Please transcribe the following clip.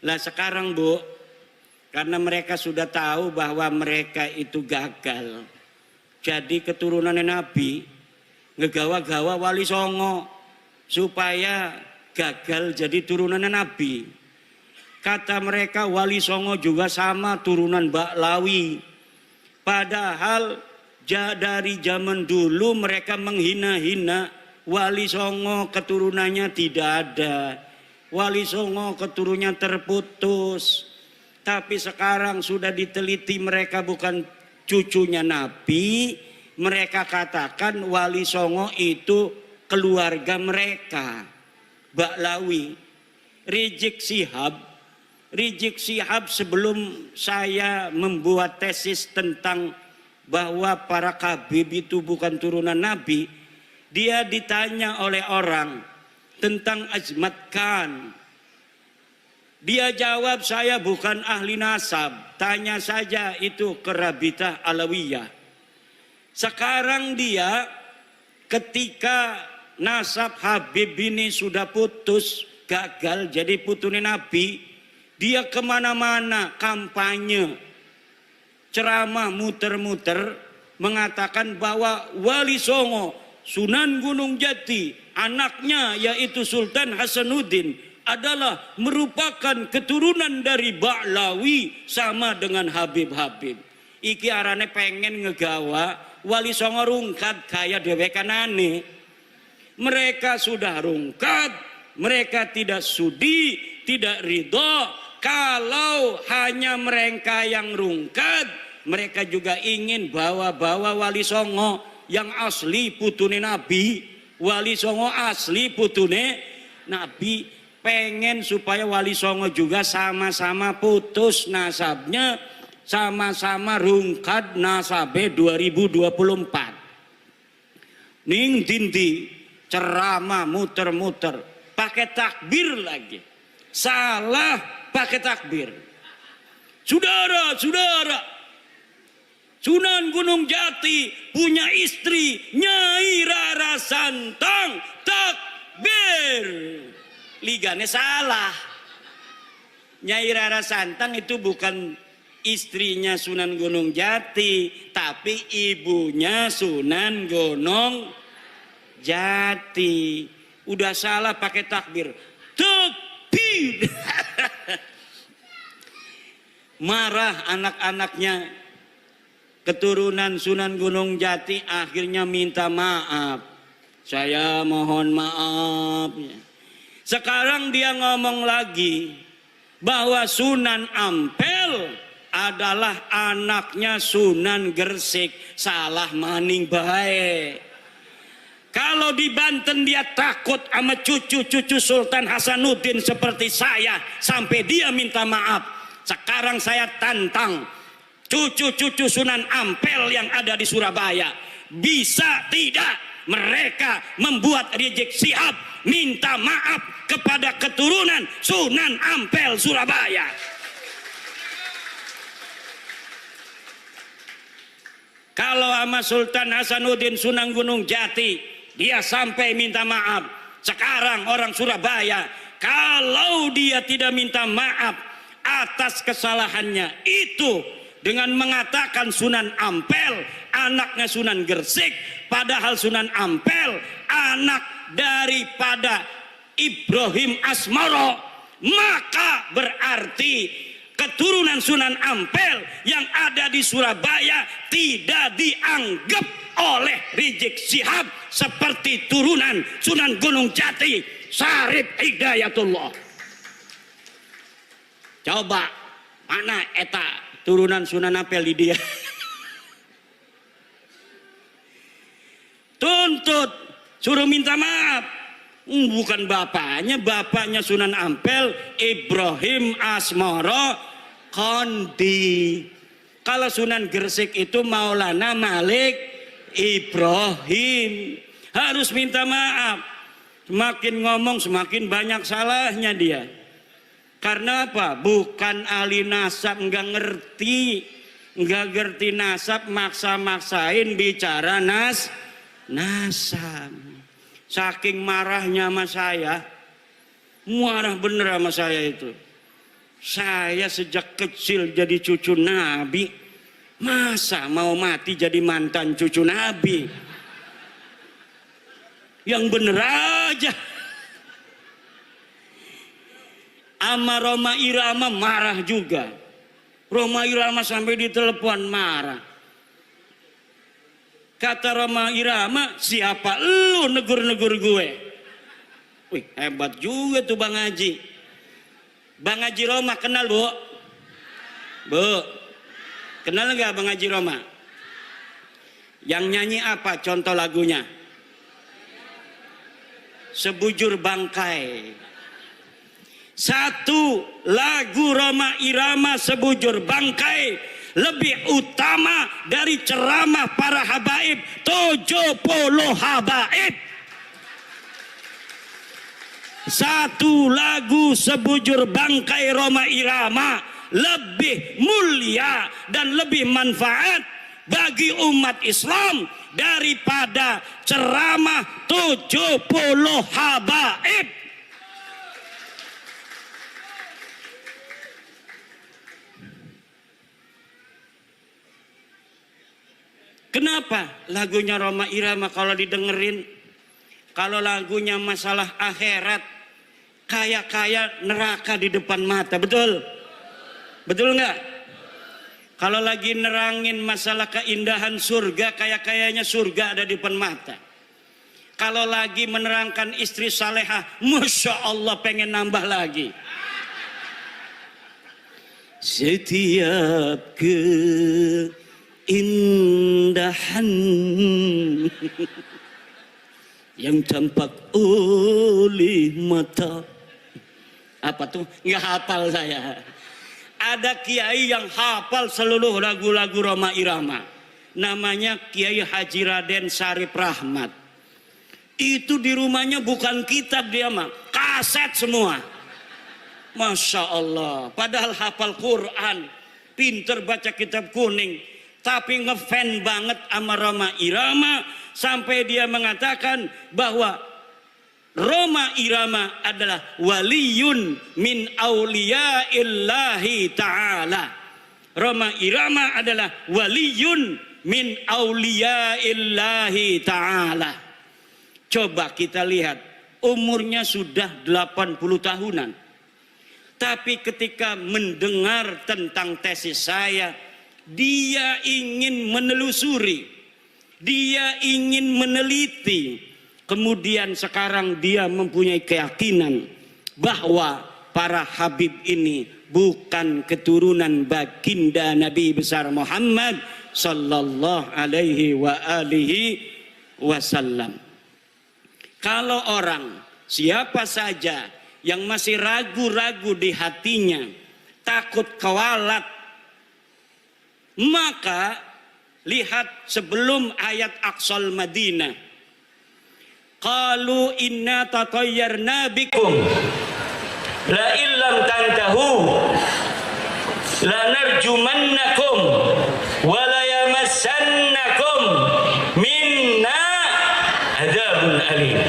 Lah sekarang Bu, karena mereka sudah tahu bahwa mereka itu gagal jadi keturunan Nabi, ngegawa-gawa Wali Songo supaya gagal jadi turunan Nabi. Kata mereka Wali Songo juga sama turunan Baklawi. Padahal dari zaman dulu mereka menghina-hina Wali Songo, keturunannya tidak ada. Wali Songo keturunannya terputus. Tapi sekarang sudah diteliti mereka bukan cucunya Nabi. Mereka katakan Wali Songo itu keluarga mereka, Baklawi. Rizik Syihab sebelum saya membuat tesis tentang bahwa para Khabib itu bukan turunan Nabi, dia ditanya oleh orang tentang Azmat Khan. Dia jawab, saya bukan ahli nasab, tanya saja itu ke Rabitah Alawiyah. Sekarang dia ketika nasab Habib ini sudah putus, gagal jadi putune Nabi, dia kemana-mana kampanye, ceramah muter-muter mengatakan bahwa Wali Songo Sunan Gunung Jati, anaknya yaitu Sultan Hasanuddin adalah merupakan keturunan dari Baklawi sama dengan Habib-Habib. Iki arane pengen ngegawa Wali Songo rungkat kaya dewekanane. Mereka sudah rungkat, mereka tidak sudi, tidak ridho. Kalau hanya mereka yang rungkat, mereka juga ingin bawa-bawa Wali Songo yang asli putune Nabi. Wali Songo asli putune Nabi, pengen supaya Wali Songo juga sama-sama putus nasabnya, sama-sama rungkat nasabe 2024. Ning dindi ceramah muter-muter pakai takbir lagi, salah pakai takbir. Saudara-saudara, Sunan Gunung Jati punya istri Nyai Rara Santang, takbir. Ligane salah. Nyai Rara Santang itu bukan istrinya Sunan Gunung Jati, tapi ibunya Sunan Gunung Jati. Udah salah pakai takbir. Takbir. Marah anak-anaknya keturunan Sunan Gunung Jati, akhirnya minta maaf. Saya mohon maaf. Sekarang dia ngomong lagi bahwa Sunan Ampel adalah anaknya Sunan Gresik. Salah maning bae. Kalau di Banten dia takut sama cucu-cucu Sultan Hasanuddin seperti saya sampai dia minta maaf. Sekarang saya tantang cucu-cucu Sunan Ampel yang ada di Surabaya, bisa tidak mereka membuat Rizik Syihab minta maaf kepada keturunan Sunan Ampel Surabaya? Kalau sama Sultan Hasanuddin Sunan Gunung Jati dia sampai minta maaf, sekarang orang Surabaya kalau dia tidak minta maaf atas kesalahannya itu dengan mengatakan Sunan Ampel anaknya Sunan Gresik, padahal Sunan Ampel anak daripada Ibrahim Asmoro, maka berarti keturunan Sunan Ampel yang ada di Surabaya tidak dianggap oleh Rizik Syihab seperti turunan Sunan Gunung Jati Syarif Hidayatullah. Coba mana eta turunan Sunan Ampel di dia? Tuntut, suruh minta maaf. Bukan bapaknya Sunan Ampel Ibrahim Asmoro Kondi. Kalau Sunan Gresik itu Maulana Malik Ibrahim. Harus minta maaf. Semakin ngomong semakin banyak salahnya dia. Karena apa? Bukan ahli nasab, nggak ngerti nasab, maksa-maksain bicara nasab. Saking marahnya sama saya, marah bener sama saya itu. Saya sejak kecil jadi cucu Nabi, masa mau mati jadi mantan cucu Nabi? Yang bener aja. Ama Roma Irama marah juga. Roma Irama sampai ditelepon marah. Kata Roma Irama, siapa lu negur-negur gue? Wih, hebat juga tuh Bang Haji. Bang Haji Roma kenal, Bu? Bu, kenal nggak Bang Haji Roma? Yang nyanyi apa contoh lagunya? Sebujur Bangkai. Satu lagu Roma Irama Sebujur Bangkai lebih utama dari ceramah para habaib 70 habaib. Satu lagu Sebujur Bangkai Roma Irama lebih mulia dan lebih manfaat bagi umat Islam daripada ceramah 70 habaib. Kenapa lagunya Roma Irama kalau didengerin, kalau lagunya masalah akhirat, kayak neraka di depan mata, betul? Betul nggak? Kalau lagi nerangin masalah keindahan surga, kayaknya surga ada di depan mata. Kalau lagi menerangkan istri salehah, Masya Allah pengen nambah lagi. Setiap keindahan yang tampak oleh mata. Apa tuh? Nggak hafal saya. Ada kiai yang hafal seluruh lagu-lagu Roma Irama. Namanya Kiai Haji Raden Sarip Rahmat. Itu di rumahnya bukan kitab dia mah, kaset semua. Masya Allah. Padahal hafal Quran, pinter baca kitab kuning, tapi ngefan banget sama Roma Irama sampai dia mengatakan bahwa Roma Irama adalah waliyun min auliyaillahi ta'ala. Roma Irama adalah waliyun min auliyaillahi ta'ala. Coba kita lihat, umurnya sudah 80 tahunan. Tapi ketika mendengar tentang tesis saya, dia ingin menelusuri, dia ingin meneliti. Kemudian sekarang dia mempunyai keyakinan bahwa para habib ini bukan keturunan baginda Nabi besar Muhammad sallallahu alaihi wa alihi wasallam. Kalau orang siapa saja yang masih ragu-ragu di hatinya, takut kewalat, maka lihat sebelum ayat Aqsal Madinah. Qalu inna tatayyarna bikum la illam tantahu la narjumannakum wa la yamassannakum minna adzabun alim.